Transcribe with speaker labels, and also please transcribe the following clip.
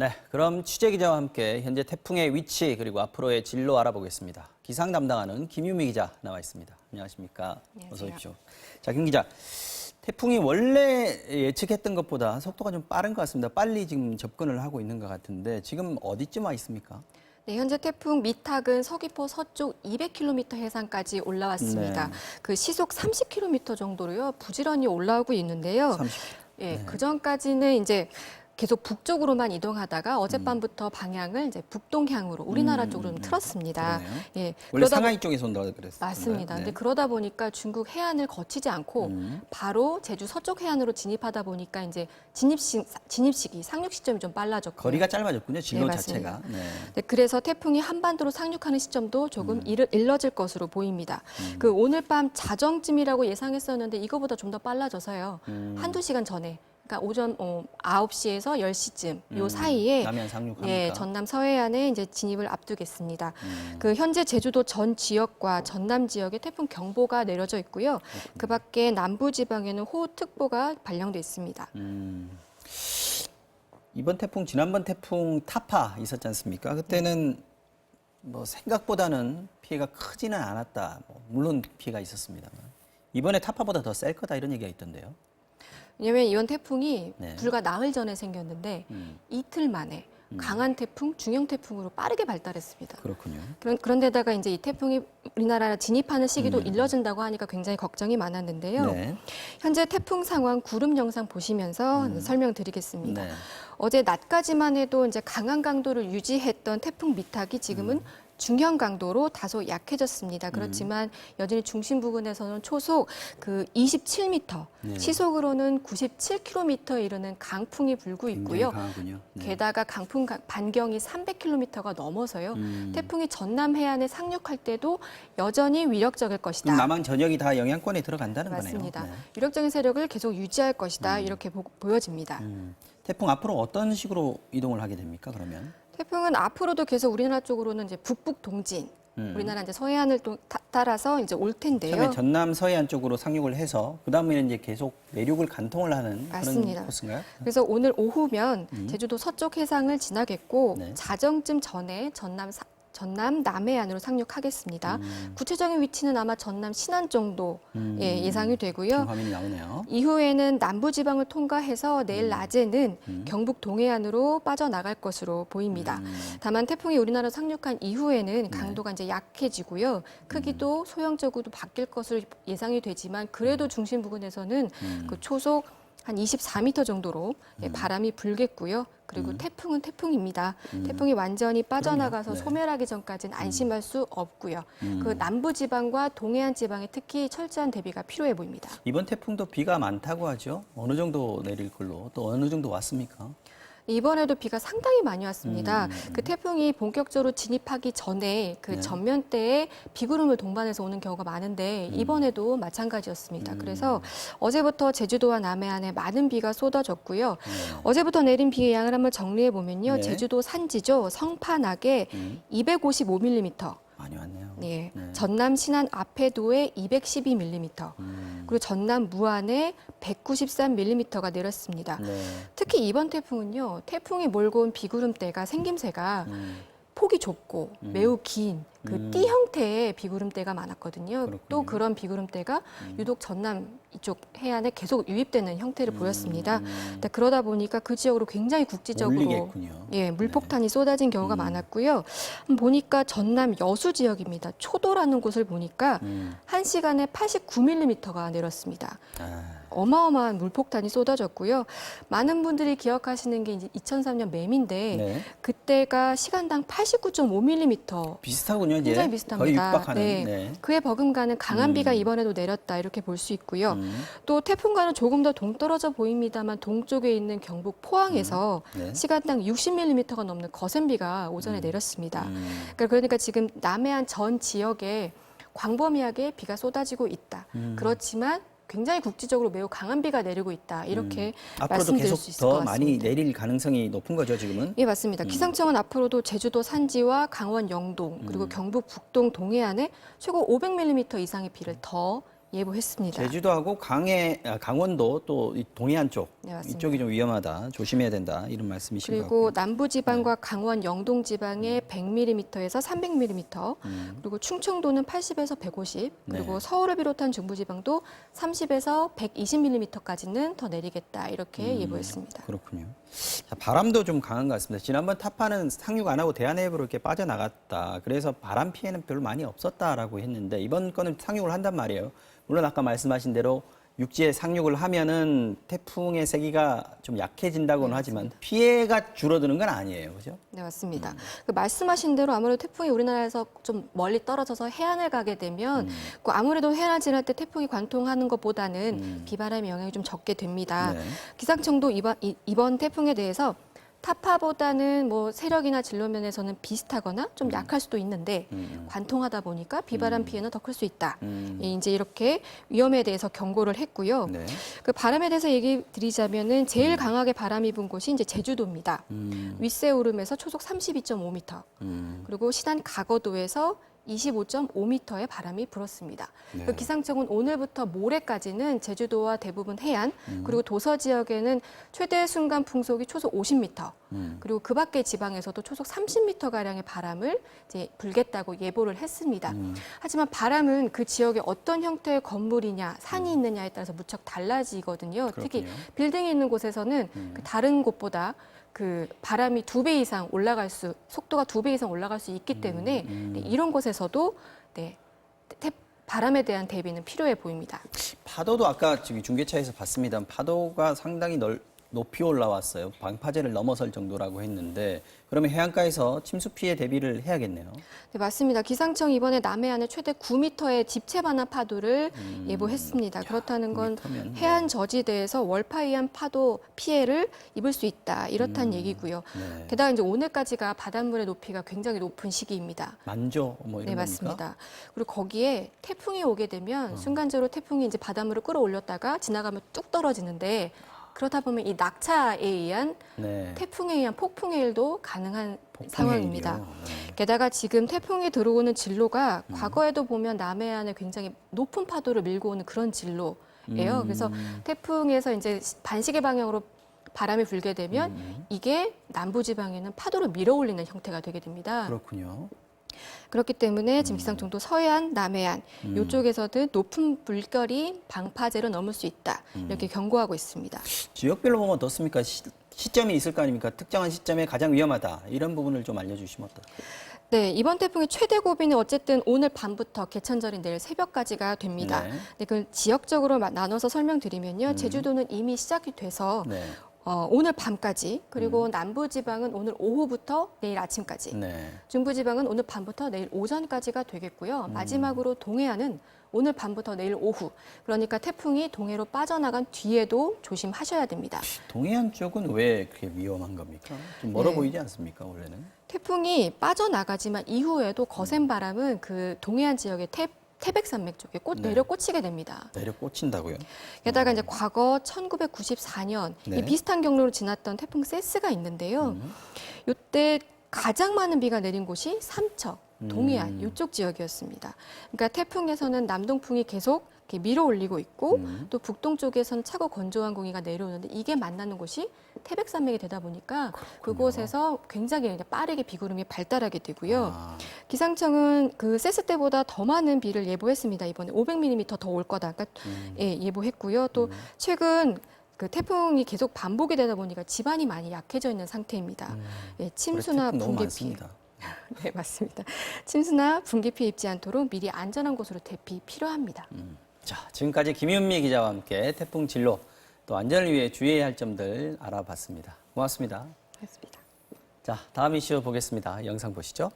Speaker 1: 네, 그럼 취재 기자와 함께 현재 태풍의 위치 그리고 앞으로의 진로 알아보겠습니다. 기상 담당하는 김유미 기자 나와 있습니다. 안녕하십니까?
Speaker 2: 안녕하세요.
Speaker 1: 어서 오십시오. 자, 김 기자. 태풍이 원래 예측했던 것보다 속도가 좀 빠른 것 같습니다. 빨리 지금 접근을 하고 있는 것 같은데 지금 어디쯤 와 있습니까?
Speaker 2: 네, 현재 태풍 미탁은 서귀포 서쪽 200km 해상까지 올라왔습니다.
Speaker 1: 네.
Speaker 2: 그 시속 30km 정도로요. 부지런히 올라오고 있는데요.
Speaker 1: 30km.
Speaker 2: 예,
Speaker 1: 네.
Speaker 2: 그 전까지는 이제 계속 북쪽으로만 이동하다가 어젯밤부터 방향을 이제 북동향으로 우리나라 쪽으로 좀 틀었습니다.
Speaker 1: 그러네요.
Speaker 2: 예,
Speaker 1: 원래 상하이 쪽에서 온다고 그랬어요.
Speaker 2: 맞습니다.
Speaker 1: 네.
Speaker 2: 근데 그러다 보니까 중국 해안을 거치지 않고 바로 제주 서쪽 해안으로 진입하다 보니까 이제 진입 시기, 상륙 시점이 좀 빨라졌고요.
Speaker 1: 거리가 짧아졌군요. 진로
Speaker 2: 네,
Speaker 1: 자체가.
Speaker 2: 맞습니다.
Speaker 1: 네.
Speaker 2: 네, 그래서 태풍이 한반도로 상륙하는 시점도 조금 일러질 것으로 보입니다. 그 오늘 밤 자정쯤이라고 예상했었는데 이거보다 좀 더 빨라져서요. 한두 시간 전에 그러니까 오전 9시에서 10시쯤 요 사이에
Speaker 1: 남해안 상륙합니까?
Speaker 2: 예, 전남 서해안에 이제 진입을 앞두겠습니다. 그 현재 제주도 전 지역과 전남 지역에 태풍 경보가 내려져 있고요. 그 밖에 남부 지방에는 호우특보가 발령돼 있습니다.
Speaker 1: 이번 태풍, 지난번 태풍 타파 있었지 않습니까? 그때는 뭐 생각보다는 피해가 크지는 않았다. 물론 피해가 있었습니다만. 이번에 타파보다 더 셀 거다 이런 얘기가 있던데요.
Speaker 2: 왜냐하면 이번 태풍이
Speaker 1: 네.
Speaker 2: 불과 나흘 전에 생겼는데 이틀 만에 강한 태풍, 중형 태풍으로 빠르게 발달했습니다.
Speaker 1: 그렇군요.
Speaker 2: 그런데다가 이제 이 태풍이 우리나라 진입하는 시기도 일러진다고 하니까 굉장히 걱정이 많았는데요.
Speaker 1: 네.
Speaker 2: 현재 태풍 상황 구름 영상 보시면서 설명드리겠습니다.
Speaker 1: 네.
Speaker 2: 어제 낮까지만 해도 이제 강한 강도를 유지했던 태풍 미탁이 지금은 중형 강도로 다소 약해졌습니다. 그렇지만 여전히 중심 부근에서는 초속 그 27m,
Speaker 1: 네.
Speaker 2: 시속으로는 97km에 이르는 강풍이 불고 있고요.
Speaker 1: 굉장히 강하군요. 네.
Speaker 2: 게다가 강풍 반경이 300km가 넘어서요. 태풍이 전남 해안에 상륙할 때도 여전히 위력적일 것이다.
Speaker 1: 그럼 남한 전역이 다 영향권에 들어간다는
Speaker 2: 맞습니다.
Speaker 1: 거네요. 네.
Speaker 2: 위력적인 세력을 계속 유지할 것이다. 이렇게 보여집니다.
Speaker 1: 태풍 앞으로 어떤 식으로 이동을 하게 됩니까? 그러면?
Speaker 2: 태풍은 앞으로도 계속 우리나라 쪽으로는 이제 북북 동진, 우리나라 이제 서해안을 따라서 이제 올 텐데요.
Speaker 1: 처음에 전남 서해안 쪽으로 상륙을 해서 그 다음에는 이제 계속 내륙을 간통을 하는
Speaker 2: 맞습니다.
Speaker 1: 그런 코스인가요?
Speaker 2: 그래서 오늘 오후면 제주도 서쪽 해상을 지나겠고
Speaker 1: 네.
Speaker 2: 자정쯤 전에 전남 남해안으로 상륙하겠습니다. 구체적인 위치는 아마 전남 신안 정도 예상이 되고요.
Speaker 1: 지금 화면이 나오네요.
Speaker 2: 이후에는 남부지방을 통과해서 내일 낮에는 경북 동해안으로 빠져나갈 것으로 보입니다. 다만 태풍이 우리나라 상륙한 이후에는 강도가 이제 약해지고요. 크기도 소형적으로 바뀔 것으로 예상이 되지만 그래도 중심 부근에서는 그 초속 한 24m 정도로 바람이 불겠고요. 그리고 태풍은 태풍입니다. 태풍이 완전히 빠져나가서
Speaker 1: 네.
Speaker 2: 소멸하기 전까지는 안심할 수 없고요. 그 남부 지방과 동해안 지방에 특히 철저한 대비가 필요해 보입니다.
Speaker 1: 이번 태풍도 비가 많다고 하죠. 어느 정도 내릴 걸로 또 어느 정도 왔습니까?
Speaker 2: 이번에도 비가 상당히 많이 왔습니다. 그 태풍이 본격적으로 진입하기 전에 그
Speaker 1: 네.
Speaker 2: 전면대에 비구름을 동반해서 오는 경우가 많은데 이번에도 마찬가지였습니다. 그래서 어제부터 제주도와 남해안에 많은 비가 쏟아졌고요. 어제부터 내린 비의 양을 한번 정리해 보면요.
Speaker 1: 네.
Speaker 2: 제주도 산지죠. 성판악에 255mm.
Speaker 1: 많이 왔네요.
Speaker 2: 네.
Speaker 1: 네.
Speaker 2: 전남 신안 아페도에 212mm, 그리고 전남 무안에 193mm가 내렸습니다.
Speaker 1: 네.
Speaker 2: 특히 이번 태풍은요, 태풍이 몰고 온 비구름대가 생김새가 폭이 좁고 매우 긴 그 띠 형태의 비구름대가 많았거든요.
Speaker 1: 그렇군요.
Speaker 2: 또 그런 비구름대가 유독 전남 이쪽 해안에 계속 유입되는 형태를 보였습니다. 근데 그러다 보니까 그 지역으로 굉장히 국지적으로
Speaker 1: 몰리겠군요.
Speaker 2: 예, 물폭탄이 쏟아진 경우가 많았고요. 보니까 전남 여수 지역입니다. 초도라는 곳을 보니까 1시간에 89mm가 내렸습니다.
Speaker 1: 아,
Speaker 2: 어마어마한 물폭탄이 쏟아졌고요. 많은 분들이 기억하시는 게 이제 2003년 매미인데
Speaker 1: 네.
Speaker 2: 그때가 시간당 89.5mm
Speaker 1: 비슷하군요. 이제
Speaker 2: 굉장히
Speaker 1: 거의
Speaker 2: 비슷합니다.
Speaker 1: 육박하는.
Speaker 2: 네.
Speaker 1: 네.
Speaker 2: 그에 버금가는 강한 비가 이번에도 내렸다 이렇게 볼 수 있고요. 또 태풍과는 조금 더 동떨어져 보입니다만 동쪽에 있는 경북 포항에서
Speaker 1: 네.
Speaker 2: 시간당 60mm가 넘는 거센 비가 오전에 내렸습니다. 그러니까 지금 남해안 전 지역에 광범위하게 비가 쏟아지고 있다. 그렇지만 굉장히 국지적으로 매우 강한 비가 내리고 있다. 이렇게
Speaker 1: 앞으로도
Speaker 2: 말씀드릴
Speaker 1: 계속
Speaker 2: 수 있을 것
Speaker 1: 더
Speaker 2: 같습니다.
Speaker 1: 많이 내릴 가능성이 높은 거죠, 지금은?
Speaker 2: 예, 맞습니다. 기상청은 앞으로도 제주도 산지와 강원 영동 그리고 경북 북동 동해안에 최고 500mm 이상의 비를 더 예보했습니다.
Speaker 1: 제주도하고 강원도 또 이 동해안 쪽
Speaker 2: 네, 맞습니다.
Speaker 1: 이쪽이 좀 위험하다, 조심해야 된다 이런 말씀이신 것
Speaker 2: 그리고
Speaker 1: 같고요.
Speaker 2: 남부지방과 강원 영동지방에 100mm에서 300mm, 그리고 충청도는 80에서 150, 그리고
Speaker 1: 네.
Speaker 2: 서울을 비롯한 중부지방도 30에서 120mm까지는 더 내리겠다 이렇게 예보했습니다.
Speaker 1: 그렇군요. 자, 바람도 좀 강한 것 같습니다. 지난번 타파는 상륙 안 하고 대한해협으로 이렇게 빠져나갔다. 그래서 바람 피해는 별로 많이 없었다라고 했는데 이번 거는 상륙을 한단 말이에요. 물론 아까 말씀하신 대로 육지에 상륙을 하면은 태풍의 세기가 좀 약해진다고는 하지만 피해가 줄어드는 건 아니에요. 그죠?
Speaker 2: 네, 맞습니다. 그 말씀하신 대로 아무래도 태풍이 우리나라에서 좀 멀리 떨어져서 해안을 가게 되면 그 아무래도 해안을 지날 때 태풍이 관통하는 것보다는 비바람의 영향이 좀 적게 됩니다.
Speaker 1: 네.
Speaker 2: 기상청도 이번 태풍에 대해서 타파보다는 뭐 세력이나 진로 면에서는 비슷하거나 좀 약할 수도 있는데 관통하다 보니까 비바람 피해는 더 클 수 있다. 이제 이렇게 위험에 대해서 경고를 했고요.
Speaker 1: 네.
Speaker 2: 그 바람에 대해서 얘기 드리자면은 제일 강하게 바람이 분 곳이 이제 제주도입니다. 윗세오름에서 초속 32.5m, 그리고 신안 가거도에서 25.5m의 바람이 불었습니다.
Speaker 1: 네.
Speaker 2: 그 기상청은 오늘부터 모레까지는 제주도와 대부분 해안, 그리고 도서 지역에는 최대 순간 풍속이 초속 50m, 그리고 그 밖의 지방에서도 초속 30m가량의 바람을 이제 불겠다고 예보를 했습니다. 하지만 바람은 그 지역에 어떤 형태의 건물이냐, 산이 있느냐에 따라서 무척 달라지거든요. 특히
Speaker 1: 그렇군요.
Speaker 2: 빌딩이 있는 곳에서는 그 다른 곳보다 그 바람이 2배 이상 속도가 2배 이상 올라갈 수 있기 때문에 네, 이런 곳에서도 네, 바람에 대한 대비는 필요해 보입니다.
Speaker 1: 파도도 아까 저기 중계차에서 봤습니다. 파도가 상당히 높이 올라왔어요. 방파제를 넘어설 정도라고 했는데 그러면 해안가에서 침수 피해 대비를 해야겠네요.
Speaker 2: 네, 맞습니다. 기상청이 이번에 남해안에 최대 9m의 집체 반환 파도를 예보했습니다. 그렇다는 건
Speaker 1: 9m 면,
Speaker 2: 해안 저지대에서 월파에 의한 파도 피해를 입을 수 있다. 이렇다는 얘기고요.
Speaker 1: 네.
Speaker 2: 게다가 이제 오늘까지가 바닷물의 높이가 굉장히 높은 시기입니다.
Speaker 1: 만조 뭐 이런
Speaker 2: 네,
Speaker 1: 겁니까?
Speaker 2: 맞습니다. 그리고 거기에 태풍이 오게 되면 순간적으로 태풍이 이제 바닷물을 끌어올렸다가 지나가면 뚝 떨어지는데 그러다 보면 이 낙차에 의한
Speaker 1: 네.
Speaker 2: 태풍에 의한 폭풍의 일도 가능한
Speaker 1: 폭풍의
Speaker 2: 상황입니다.
Speaker 1: 일이요. 네.
Speaker 2: 게다가 지금 태풍이 들어오는 진로가 과거에도 보면 남해안에 굉장히 높은 파도를 밀고 오는 그런 진로예요. 그래서 태풍에서 이제 반시계 방향으로 바람이 불게 되면 이게 남부지방에는 파도를 밀어올리는 형태가 되게 됩니다.
Speaker 1: 그렇군요.
Speaker 2: 그렇기 때문에 지금 기상청도 서해안, 남해안 이쪽에서도 높은 물결이 방파제로 넘을 수 있다. 이렇게 경고하고 있습니다.
Speaker 1: 지역별로 보면 어떻습니까? 시점이 있을 거 아닙니까? 특정한 시점에 가장 위험하다. 이런 부분을 좀 알려주시면 어떨까요?
Speaker 2: 네, 이번 태풍의 최대 고비는 어쨌든 오늘 밤부터 개천절인 내일 새벽까지가 됩니다.
Speaker 1: 네.
Speaker 2: 네, 그걸 지역적으로 나눠서 설명드리면요. 제주도는 이미 시작이 돼서
Speaker 1: 네.
Speaker 2: 오늘 밤까지, 그리고 남부지방은 오늘 오후부터 내일 아침까지,
Speaker 1: 네.
Speaker 2: 중부지방은 오늘 밤부터 내일 오전까지가 되겠고요. 마지막으로 동해안은 오늘 밤부터 내일 오후, 그러니까 태풍이 동해로 빠져나간 뒤에도 조심하셔야 됩니다.
Speaker 1: 동해안 쪽은 왜 그렇게 위험한 겁니까? 좀 멀어
Speaker 2: 네.
Speaker 1: 보이지 않습니까, 원래는?
Speaker 2: 태풍이 빠져나가지만 이후에도 거센 바람은 그 동해안 지역의 태백산맥 쪽에 내려 꽂히게 됩니다.
Speaker 1: 내려 꽂힌다고요?
Speaker 2: 게다가 이제 과거 1994년
Speaker 1: 네.
Speaker 2: 이 비슷한 경로로 지났던 태풍 세스가 있는데요. 이때 가장 많은 비가 내린 곳이 삼척, 동해안 이쪽 지역이었습니다. 그러니까 태풍에서는 남동풍이 계속 이렇게 밀어올리고 있고 또 북동쪽에서는 차고 건조한 공기가 내려오는데 이게 만나는 곳이 태백산맥이 되다 보니까 그곳에서 굉장히 빠르게 비구름이 발달하게 되고요.
Speaker 1: 아,
Speaker 2: 기상청은 그 세스 때보다 더 많은 비를 예보했습니다. 이번에 500mm 더 올 거다. 그러니까 예, 예보했고요. 또 최근 그 태풍이 계속 반복이 되다 보니까 지반이 많이 약해져 있는 상태입니다. 예, 침수나
Speaker 1: 올해 태풍 너무
Speaker 2: 붕괴 피해.
Speaker 1: 많습니다.
Speaker 2: 네, 맞습니다. 침수나 붕괴 피해 입지 않도록 미리 안전한 곳으로 대피 필요합니다.
Speaker 1: 자, 지금까지 김윤미 기자와 함께 태풍 진로 또 안전을 위해 주의해야 할 점들 알아봤습니다. 고맙습니다.
Speaker 2: 고맙습니다.
Speaker 1: 자, 다음 이슈 보겠습니다. 영상 보시죠.